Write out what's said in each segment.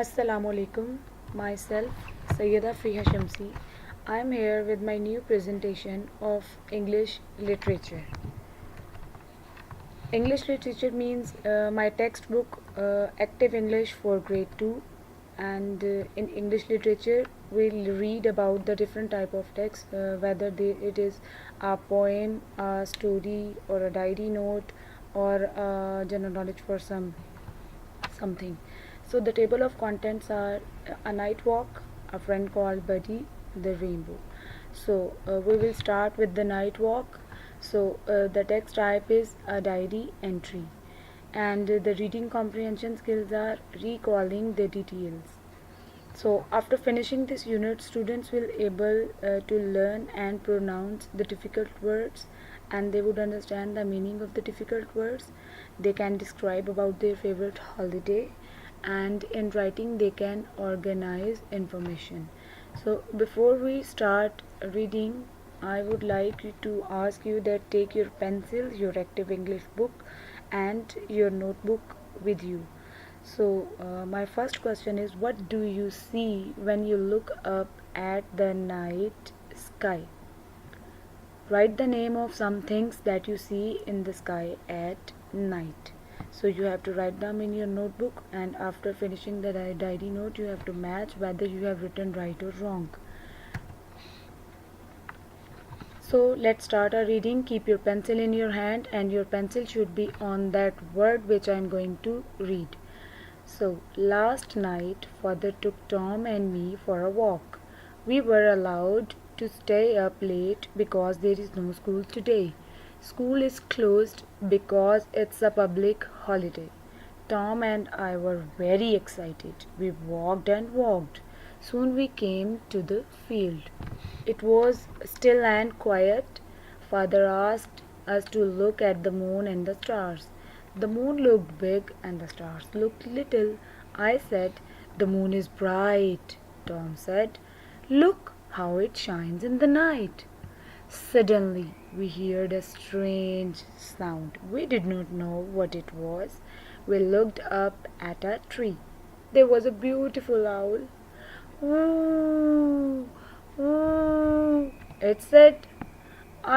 Assalamu alaikum. Myself, Sayyida Friha Shamsi. I am here with my new presentation of English literature. English literature means my textbook Active English for grade 2, and in English literature we'll read about the different type of text, whether it is a poem, a story, or a diary note, or general knowledge for something. So the table of contents are a night walk, a friend called Buddy, the rainbow. So we will start with the night walk. So the text type is a diary entry, and the reading comprehension skills are recalling the details. So after finishing this unit, students will able to learn and pronounce the difficult words, and they would understand the meaning of the difficult words. They can describe about their favorite holiday, and in writing they can organize information. So before we start reading, I would like to ask you that take your pencils, your active English book, and your notebook with you. So, my first question is, what do you see when you look up at the night sky? Write the name of some things that you see in the sky at night. So, you have to write them in your notebook, and after finishing the diary note, you have to match whether you have written right or wrong. So, let's start our reading. Keep your pencil in your hand, and your pencil should be on that word which I am going to read. So, last night, father took Tom and me for a walk. We were allowed to stay up late because there is no school today. School is closed because it's a public holiday. Tom and I were very excited. We walked and walked. Soon we came to the field. It was still and quiet. Father asked us to look at the moon and the stars. The moon looked big and the stars looked little. I said, "The moon is bright." Tom said, "Look how it shines in the night." Suddenly, we heard a strange sound. We did not know what it was. We looked up at a tree. There was a beautiful owl. "Ooh, ooh," it said.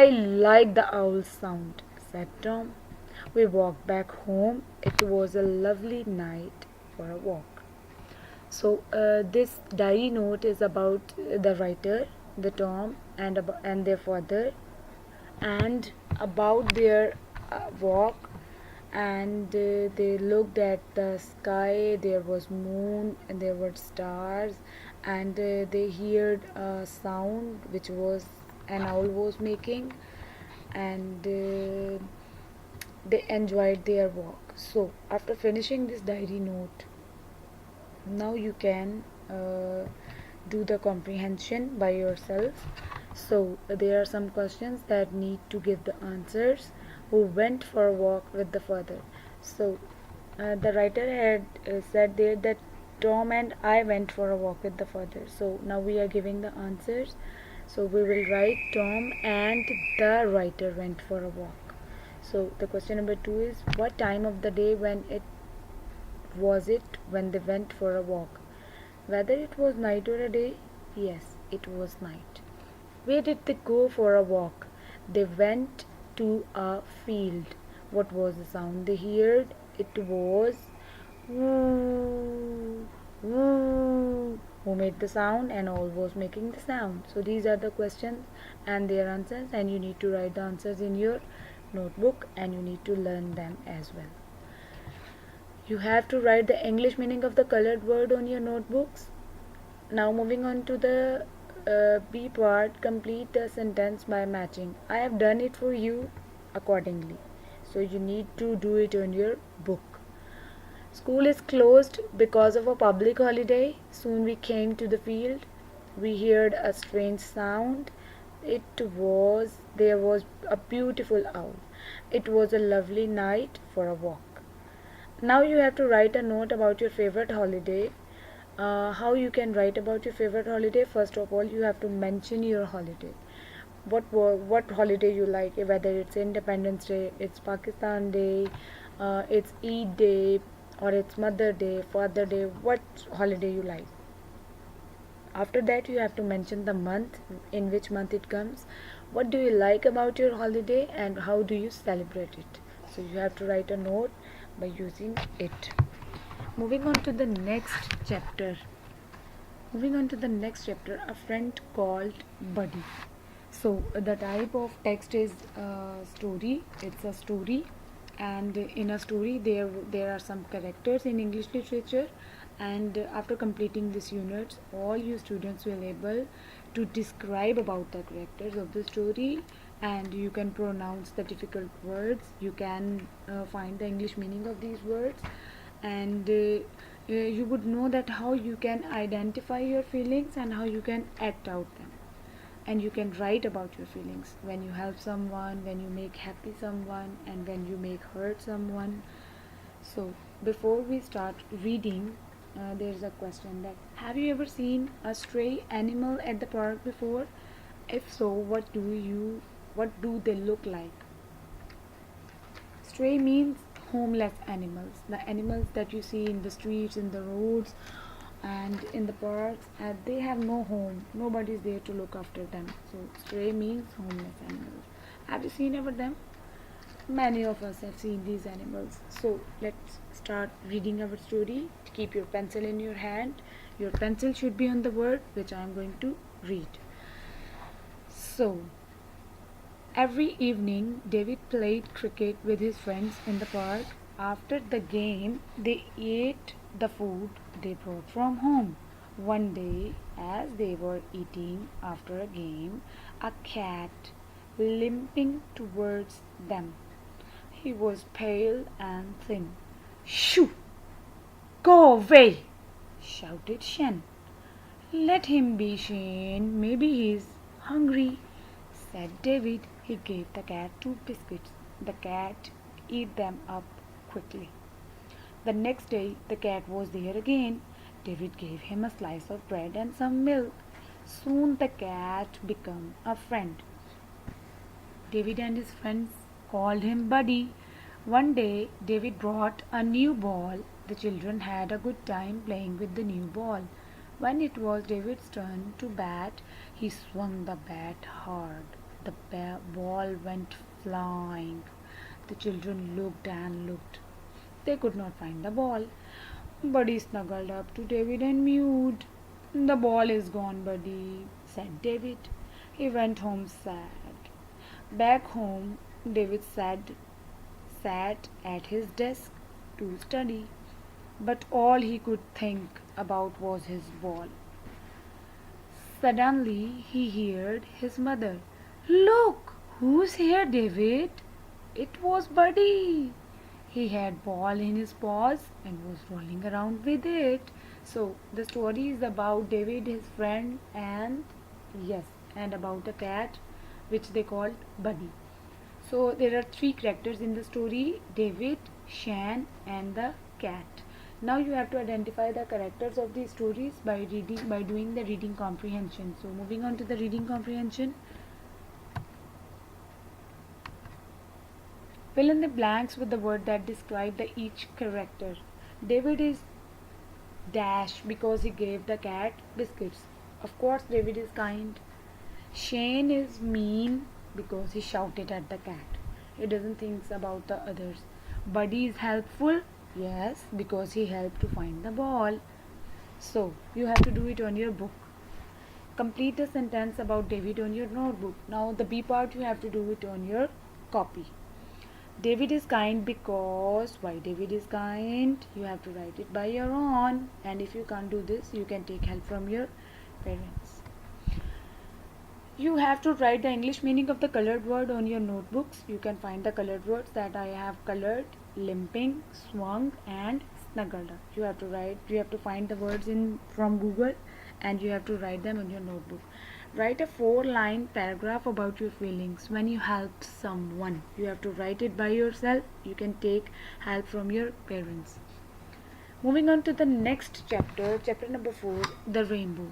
"I like the owl sound," said Tom. We walked back home. It was a lovely night for a walk. So this diary note is about the writer, the Tom, and their father, and about their walk. And they looked at the sky. There was moon and there were stars, and they heard a sound which was an owl was making, and they enjoyed their walk. So after finishing this diary note, now you can do the comprehension by yourself. So there are some questions that need to give the answers. Who went for a walk with the father? So the writer had said there that Tom and I went for a walk with the father. So now we are giving the answers. So we will write Tom and the writer went for a walk. So the question number 2 is, what time of the day when they went for a walk? Whether it was night or a day? Yes, it was night. Where did they go for a walk? They went to a field. What was the sound they heard? It was woo, woo. Who made the sound? And all was making the sound. So these are the questions and their answers, and you need to write the answers in your notebook, and you need to learn them as well. You have to write the English meaning of the colored word on your notebooks. Now moving on to the B part, complete the sentence by matching. I have done it for you accordingly. So you need to do it on your book. School is closed because of a public holiday. Soon we came to the field. We heard a strange sound. There was a beautiful owl. It was a lovely night for a walk. Now you have to write a note about your favorite holiday. How you can write about your favorite holiday? First of all, you have to mention your holiday. What holiday you like? Whether it's Independence Day, it's Pakistan Day, it's Eid Day, or it's Mother Day, Father Day, what holiday you like. After that, you have to mention the month, in which month it comes, what do you like about your holiday, and how do you celebrate it. So you have to write a note by using it. Moving on to the next chapter. A friend called Buddy. So the type of text is story. It's a story, and in a story there are some characters in English literature. And after completing this unit, all you students will able to describe about the characters of the story, and you can pronounce the difficult words. You can find the English meaning of these words, and you would know that how you can identify your feelings and how you can act out them, and you can write about your feelings when you help someone, when you make happy someone, and when you make hurt someone. So before we start reading, there's a question that, have you ever seen a stray animal at the park before? If so, what do they look like? Stray means homeless animals, the animals that you see in the streets, in the roads, and in the parks, and they have no home. Nobody is there to look after them. So stray means homeless animals. Have you seen ever them? Many of us have seen these animals. So let's start reading our story. Keep your pencil in your hand. Your pencil should be on the word which I am going to read. So, every evening, David played cricket with his friends in the park. After the game, they ate the food they brought from home. One day, as they were eating after a game, a cat limping towards them. He was pale and thin. "Shoo! Go away!" shouted Shen. "Let him be, Shane. Maybe he's hungry," said David. He gave the cat 2 biscuits. The cat ate them up quickly. The next day the cat was there again. David gave him a slice of bread and some milk. Soon the cat became a friend. David and his friends called him Buddy. One day David brought a new ball. The children had a good time playing with the new ball. When it was David's turn to bat, he swung the bat hard. The ball went flying. The children looked and looked. They could not find the ball. Buddy snuggled up to David and mewed. "The ball is gone, Buddy," said David. He went home sad. Back home, David sat at his desk to study, but all he could think about was his ball. Suddenly he heard his mother. "Look, who's here, David?" It was Buddy. He had ball in his paws and was rolling around with it. So the story is about David, his friend, and about a cat which they called Buddy. So there are 3 characters in the story: David, Shan, and the cat. Now you have to identify the characters of these stories by doing the reading comprehension. So moving on to the reading comprehension. Fill in the blanks with the word that describe each character. David is dash because he gave the cat biscuits. Of course, David is kind. Shane is mean because he shouted at the cat. He doesn't think about the others. Buddy is helpful. Yes, because he helped to find the ball. So, you have to do it on your book. Complete the sentence about David on your notebook. Now, the B part you have to do it on your copy. David is kind because, why David is kind? You have to write it by your own. And if you can't do this, you can take help from your parents. You have to write the English meaning of the colored word on your notebooks. You can find the colored words that I have colored: limping, swung, and snuggled up. You have to find the words from Google, and you have to write them on your notebook. Write a 4-line paragraph about your feelings when you helped someone. You have to write it by yourself. You can take help from your parents. Moving on to the next chapter, chapter number 4, the rainbow.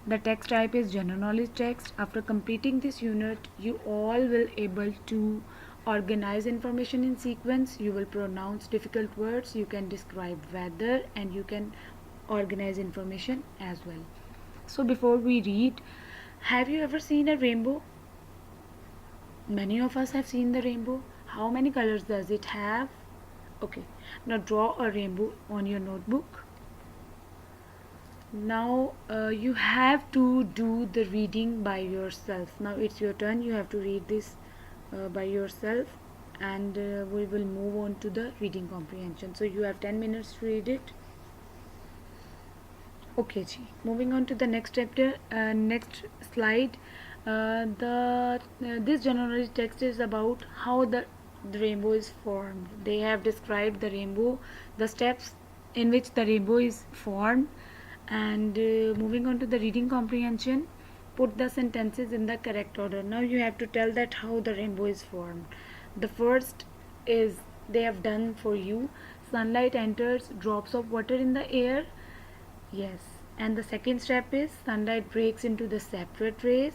The text type is general knowledge text. After completing this unit, you all will able to organize information in sequence, you will pronounce difficult words, you can describe weather, and you can organize information as well. So before we read, have you ever seen a rainbow? Many of us have seen the rainbow. How many colors does it have? Okay, now draw a rainbow on your notebook. Now you have to do the reading by yourself. Now it's your turn, you have to read this by yourself, and we will move on to the reading comprehension. So you have 10 minutes to read it. Okay ji, moving on to the next chapter, next slide. This general text is about how the rainbow is formed. They have described the rainbow, the steps in which the rainbow is formed. And moving on to the reading comprehension, put the sentences in the correct order. Now you have to tell that how the rainbow is formed. The first is they have done for you. Sunlight enters drops of water in the air. Yes. And the second step is sunlight breaks into the separate rays.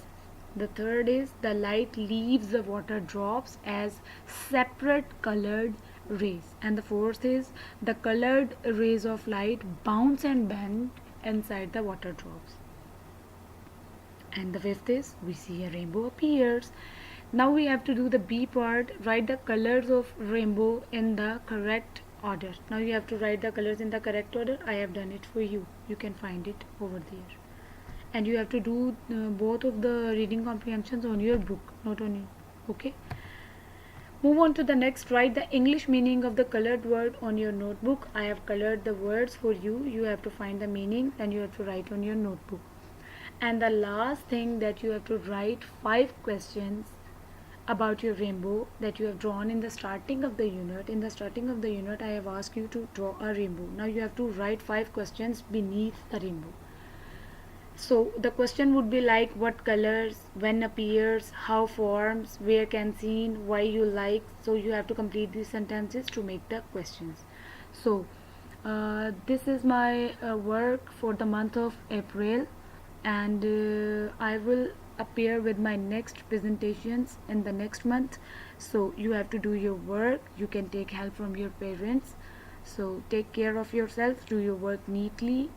The third is the light leaves the water drops as separate colored rays. And the fourth is the colored rays of light bounce and bend inside the water drops. And the fifth is we see a rainbow appears. Now we have to do the B part. Write the colors of rainbow in the correct order. Now you have to write the colors in the correct order. I have done it for you. You can find it over there. And you have to do both of the reading comprehensions on your book, not on you. Okay. Move on to the next. Write the English meaning of the colored word on your notebook. I have colored the words for you. You have to find the meaning, then you have to write on your notebook. And the last thing that you have to write 5 questions about your rainbow that you have drawn in the starting of the unit. In the starting of the unit, I have asked you to draw a rainbow. Now you have to write 5 questions beneath the rainbow. So the question would be like what colors, when appears, how forms, where can seen, why you like. So you have to complete these sentences to make the questions. So this is my work for the month of April, and I will appear with my next presentations in the next month. So you have to do your work. You can take help from your parents. So take care of yourself, do your work neatly,